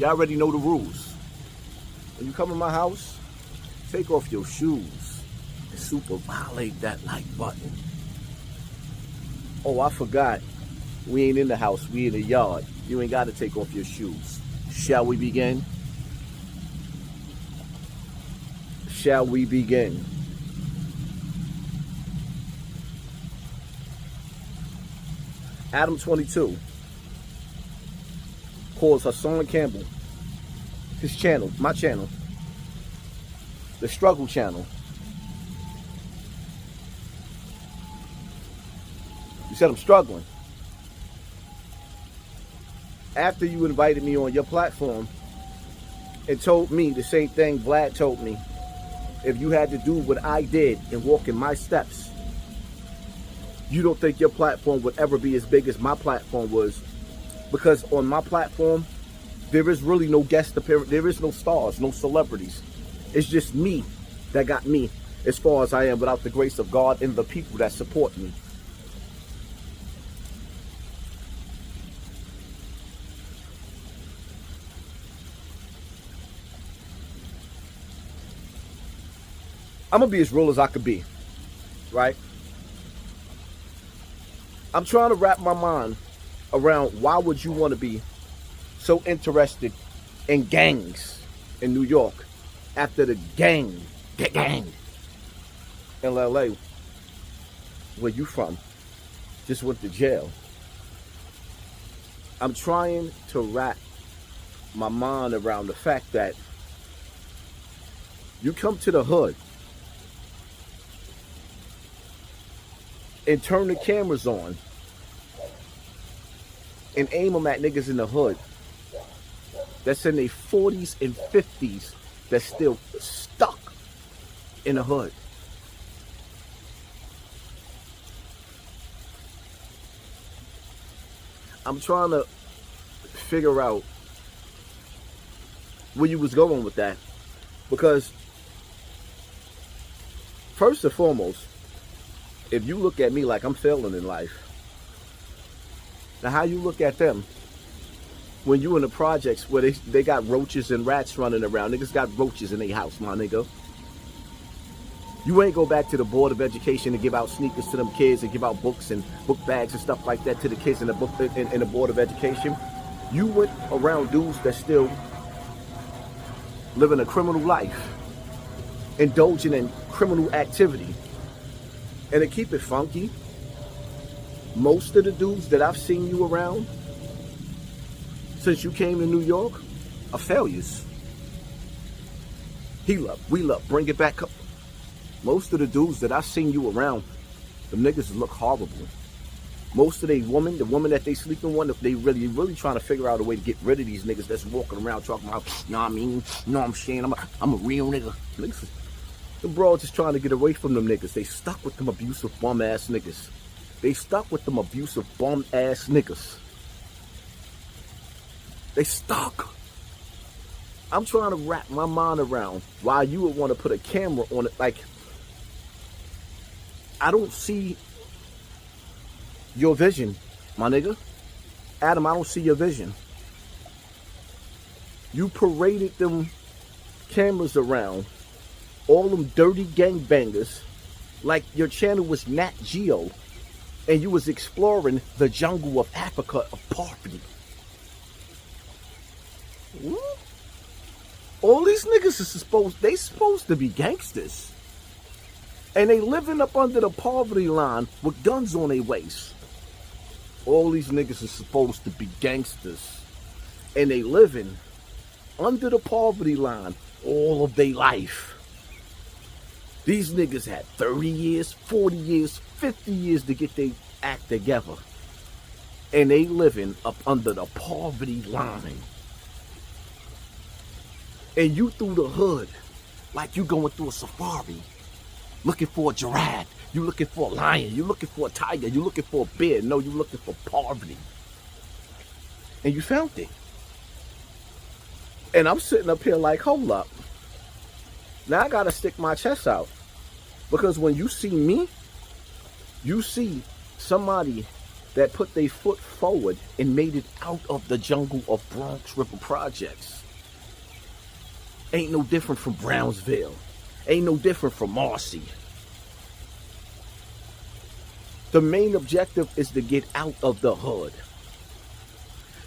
You already know the rules. When you come in my house, take off your shoes and super violate that like button. Oh, I forgot. We ain't in the house. We in the yard. You ain't got to take off your shoes. Shall we begin? Shall we begin? Adam 22 calls Hassan Campbell, his channel, my channel, the struggle channel. You said I'm struggling. After you invited me on your platform and told me the same thing Vlad told me, if you had to do what I did and walk in my steps, you don't think your platform would ever be as big as my platform was. Because on my platform, there is really no guest appearance. There is no stars, no celebrities. It's just me that got me as far as I am without the grace of God and the people that support me. I'm going to be as real as I could be, right? I'm trying to wrap my mind around why would you want to be so interested in gangs in New York after the gang in LA, where you from, just went to jail. I'm trying to wrap my mind around the fact that you come to the hood and turn the cameras on and aim them at niggas in the hood that's in their 40s and 50s that's still stuck in the hood. I'm trying to figure out where you was going with that, because first and foremost, if you look at me like I'm failing in life, now how you look at them when you in the projects where they got roaches and rats running around? Niggas got roaches in their house, my nigga. You ain't go back to the Board of Education to give out sneakers to them kids and give out books and book bags and stuff like that to the kids in the Board of Education. You went around dudes that still living a criminal life, indulging in criminal activity. And to keep it funky, most of the dudes that I've seen you around since you came to New York are failures. Heal up, wheel up, bring it back up. Most of the dudes that I've seen you around, the niggas look horrible. Most of the women that they sleeping with, they really trying to figure out a way to get rid of these niggas that's walking around talking about, you know what I mean? You know what I'm saying? I'm a real nigga. Niggas, the broads just trying to get away from them niggas. They stuck with them abusive bum ass niggas. They stuck with them abusive bum ass niggas. They stuck. I'm trying to wrap my mind around why you would want to put a camera on it. Like, I don't see your vision, my nigga. Adam, I don't see your vision. You paraded them cameras around, all them dirty gangbangers, like your channel was Nat Geo, and you was exploring the jungle of Africa of poverty. What? All these niggas are supposed to be gangsters. And they living up under the poverty line with guns on their waist. All these niggas are supposed to be gangsters. And they living under the poverty line all of their life. These niggas had 30 years, 40 years, 50 years to get their act together. And they living up under the poverty line. And you through the hood like you going through a safari, looking for a giraffe, you looking for a lion, you looking for a tiger, you looking for a bear. No, you looking for poverty. And you found it. And I'm sitting up here like, hold up. Now I gotta stick my chest out. Because when you see me, you see somebody that put their foot forward and made it out of the jungle of Bronx River Projects. Ain't no different from Brownsville. Ain't no different from Marcy. The main objective is to get out of the hood.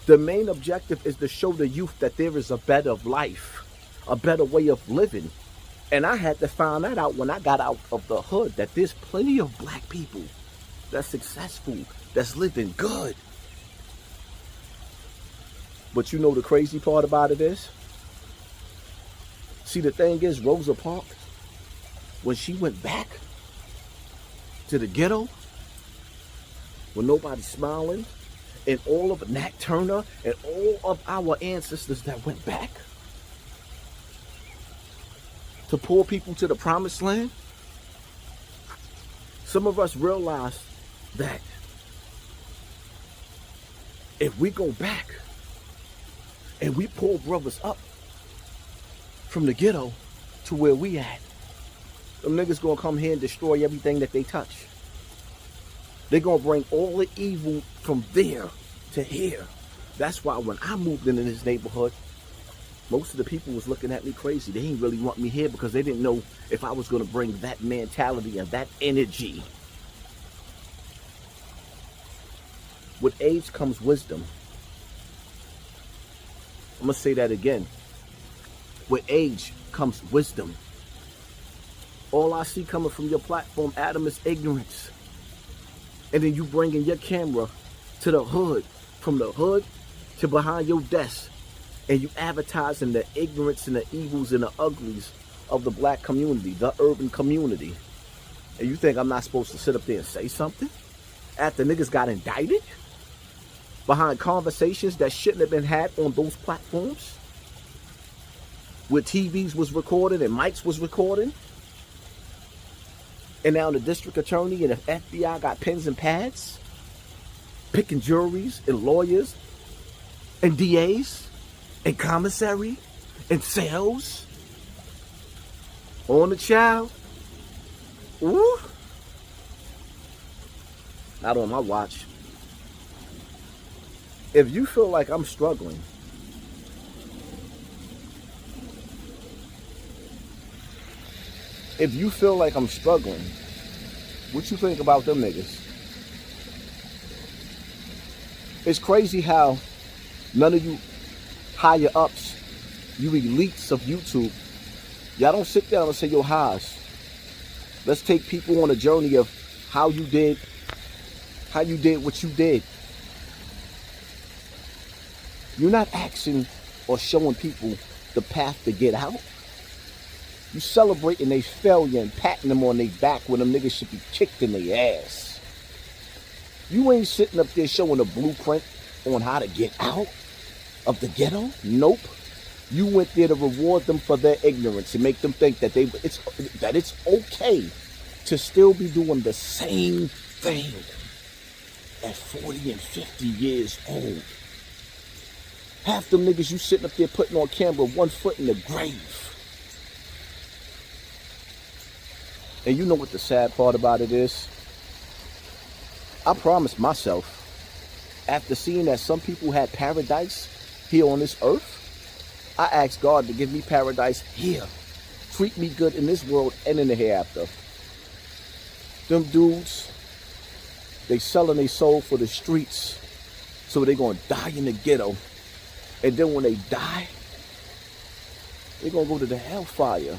The main objective is to show the youth that there is a better life, a better way of living. And I had to find that out when I got out of the hood, that there's plenty of black people that's successful, that's living good. But you know the crazy part about it is? See, the thing is, Rosa Parks, when she went back to the ghetto, when nobody's smiling, and all of Nat Turner and all of our ancestors that went back to pull people to the promised land, some of us realized that if we go back and we pull brothers up from the ghetto to where we at, them niggas gonna come here and destroy everything that they touch. They're gonna bring all the evil from there to here. That's why when I moved into this neighborhood, most of the people was looking at me crazy. They didn't really want me here because they didn't know if I was gonna bring that mentality and that energy. With age comes wisdom. I'm gonna say that again. With age comes wisdom. All I see coming from your platform, Adam, is ignorance. And then you bring in your camera to the hood, from the hood to behind your desk, and you advertising the ignorance and the evils and the uglies of the black community, the urban community. And you think I'm not supposed to sit up there and say something after niggas got indicted behind conversations that shouldn't have been had on those platforms, where TVs was recording and mics was recording? And now the district attorney and the FBI got pens and pads, picking juries and lawyers and DAs and commissary and cells on the child. Ooh. Not on my watch. If you feel like I'm struggling, if you feel like I'm struggling, what you think about them niggas? It's crazy how none of you higher ups, you elites of YouTube, y'all don't sit down and say, yo, Haas, let's take people on a journey of how you did what you did. You're not asking or showing people the path to get out. You celebrating their failure and patting them on their back when them niggas should be kicked in their ass. You ain't sitting up there showing a blueprint on how to get out of the ghetto. Nope. You went there to reward them for their ignorance and make them think that it's okay to still be doing the same thing at 40 and 50 years old. Half them niggas you sitting up there putting on camera 1 foot in the grave. And you know what the sad part about it is? I promised myself, after seeing that some people had paradise here on this earth, I asked God to give me paradise here. Treat me good in this world and in the hereafter. Them dudes, they selling their soul for the streets, so they gonna die in the ghetto. And then when they die, they gonna go to the hellfire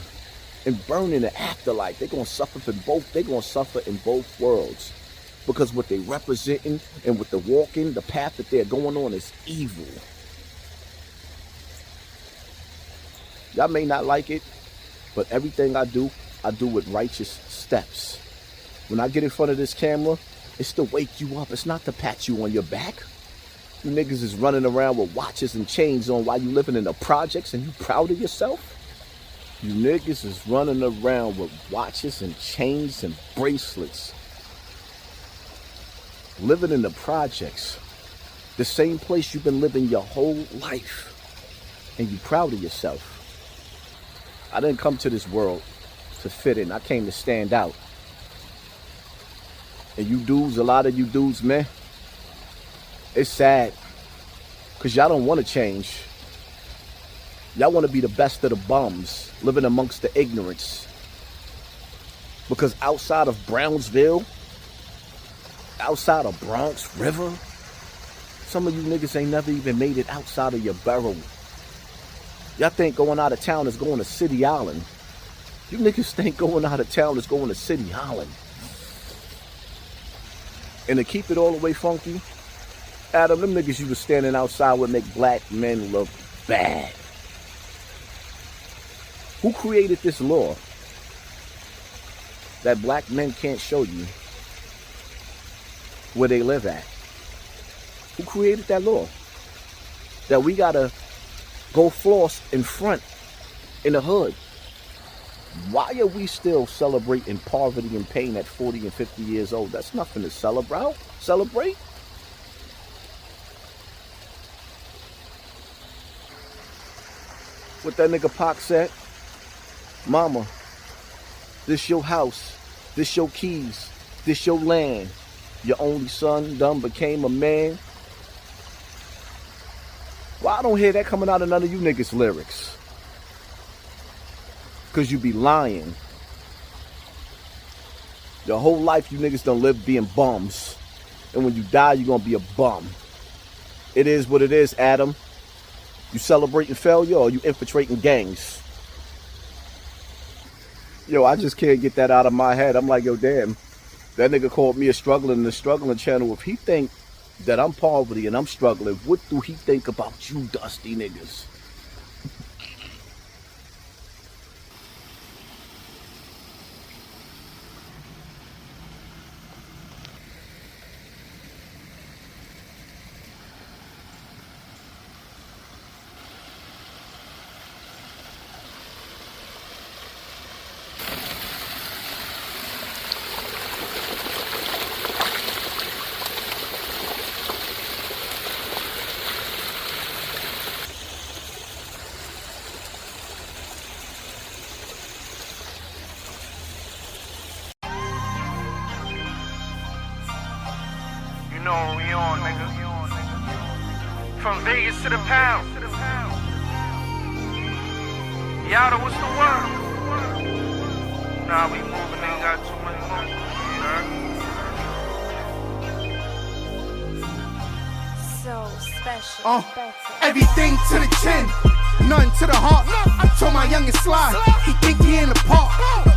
and burn in the afterlife. They're gonna suffer in both worlds. Because what they representing and what they're walking, the path that they're going on is evil. Y'all may not like it, but everything I do with righteous steps. When I get in front of this camera, it's to wake you up. It's not to pat you on your back. You niggas is running around with watches and chains on while you living in the projects and you proud of yourself? You niggas is running around with watches and chains and bracelets. Living in the projects. The same place you've been living your whole life. And you proud of yourself. I didn't come to this world to fit in. I came to stand out. And you dudes, a lot of you dudes, man, It's sad because y'all don't want to change. Y'all want to be the best of the bums, living amongst the ignorance. Because outside of Brownsville, outside of Bronx River, some of you niggas ain't never even made it outside of your borough. Y'all think going out of town is going to City Island. You niggas think going out of town is going to City Island. And to keep it all the way funky, Adam, them niggas you was standing outside would make black men look bad. Who created this law that black men can't show you where they live at? Who created that law? That we gotta go floss in front in the hood. Why are we still celebrating poverty and pain at 40 and 50 years old? That's nothing to celebrate. What that nigga Pac said, mama, this your house, this your keys, this your land. Your only son done became a man. Why I don't hear that coming out of none of you niggas' lyrics? Because you be lying. Your whole life you niggas done live being bums. And when you die, you're going to be a bum. It is what it is, Adam. You celebrating failure or you infiltrating gangs? Yo, I just can't get that out of my head. I'm like, yo, damn. That nigga called me a struggling in the struggling channel. If he think that I'm poverty and I'm struggling, what do he think about you dusty niggas? You know what we on, nigga. From Vegas to the pound. Yada, what's the word? Nah, we moving, ain't got too many motions, So special. Everything to the chin, nothing to the heart. I told my youngest slide, he think he in the park.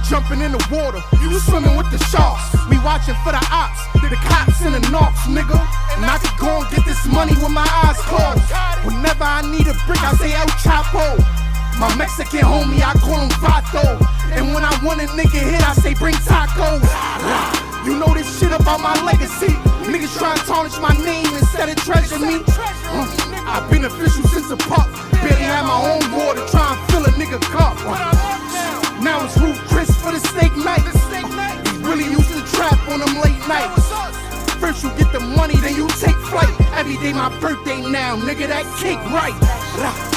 Jumping in the water, you swimming with the sharks. We watching for the ops, the cops and the knocks, nigga. And I could go and get this money with my eyes closed. Whenever I need a brick, I say El Chapo. My Mexican homie, I call him Vato. And when I want a nigga hit, I say bring tacos. You know this shit about my legacy. Niggas try to tarnish my name instead of treasure me. I've been official since a pup. Barely had my own water, try and fill a nigga cup. Now it's Ruth Chris for the steak night. He's really used to trap on them late nights. First you get the money, then you take flight. Every day my birthday now, nigga, that cake right.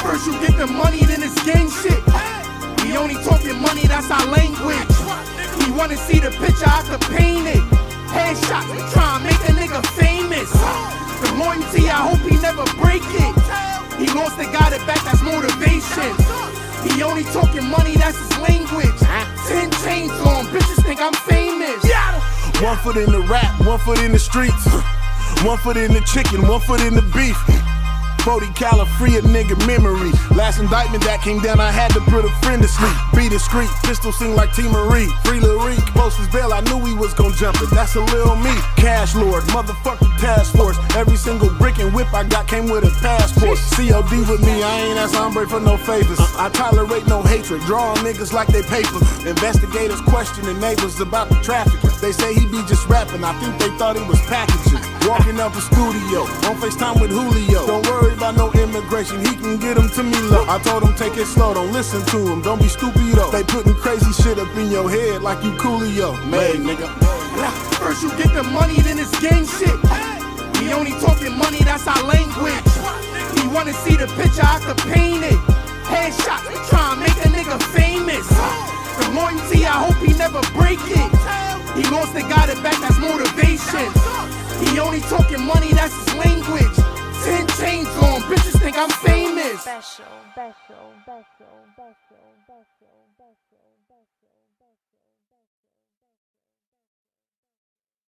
First you get the money, then it's gang shit. We only talking money, that's our language. He wanna see the picture, I could paint it. Headshots, we try and make a nigga famous. The loyalty, I hope he never break it. He lost the guy that back, that's motivation. He only talking money, that's his language. 10 chains on, bitches think I'm famous. 1 foot in the rap, 1 foot in the streets. 1 foot in the chicken, 1 foot in the beef. 40 cal free a nigga memory. Last indictment that came down, I had to put a friend to sleep. Be discreet, pistol sing like T. Marie. Free Lil Reek, post his bail, I knew he was gon' jump it. That's a lil me. Cash lord, motherfucking task force. Every single brick and whip I got came with a passport. COD with me, I ain't ask hombre for no favors. I tolerate no hatred, draw on niggas like they paper. Investigators questioning neighbors about the traffic. They say he be just rapping, I think they thought he was packaging. Walking up a studio, on FaceTime with Julio. Don't worry about no immigration, he can get them to me low. I told him take it slow, don't listen to him, don't be stupid though. They putting crazy shit up in your head like you Coolio. Made nigga. First you get the money, then it's gang shit. We only talking money, that's our language. He wanna see the picture, I could paint it. Headshots, we try and make a nigga famous. The loyalty, I hope he never break it. He lost the guy that back, that's motivation. He only talking money, that's his language. 10 chains on, bitches think I'm famous. Special, special, special, special, special, special, special, special.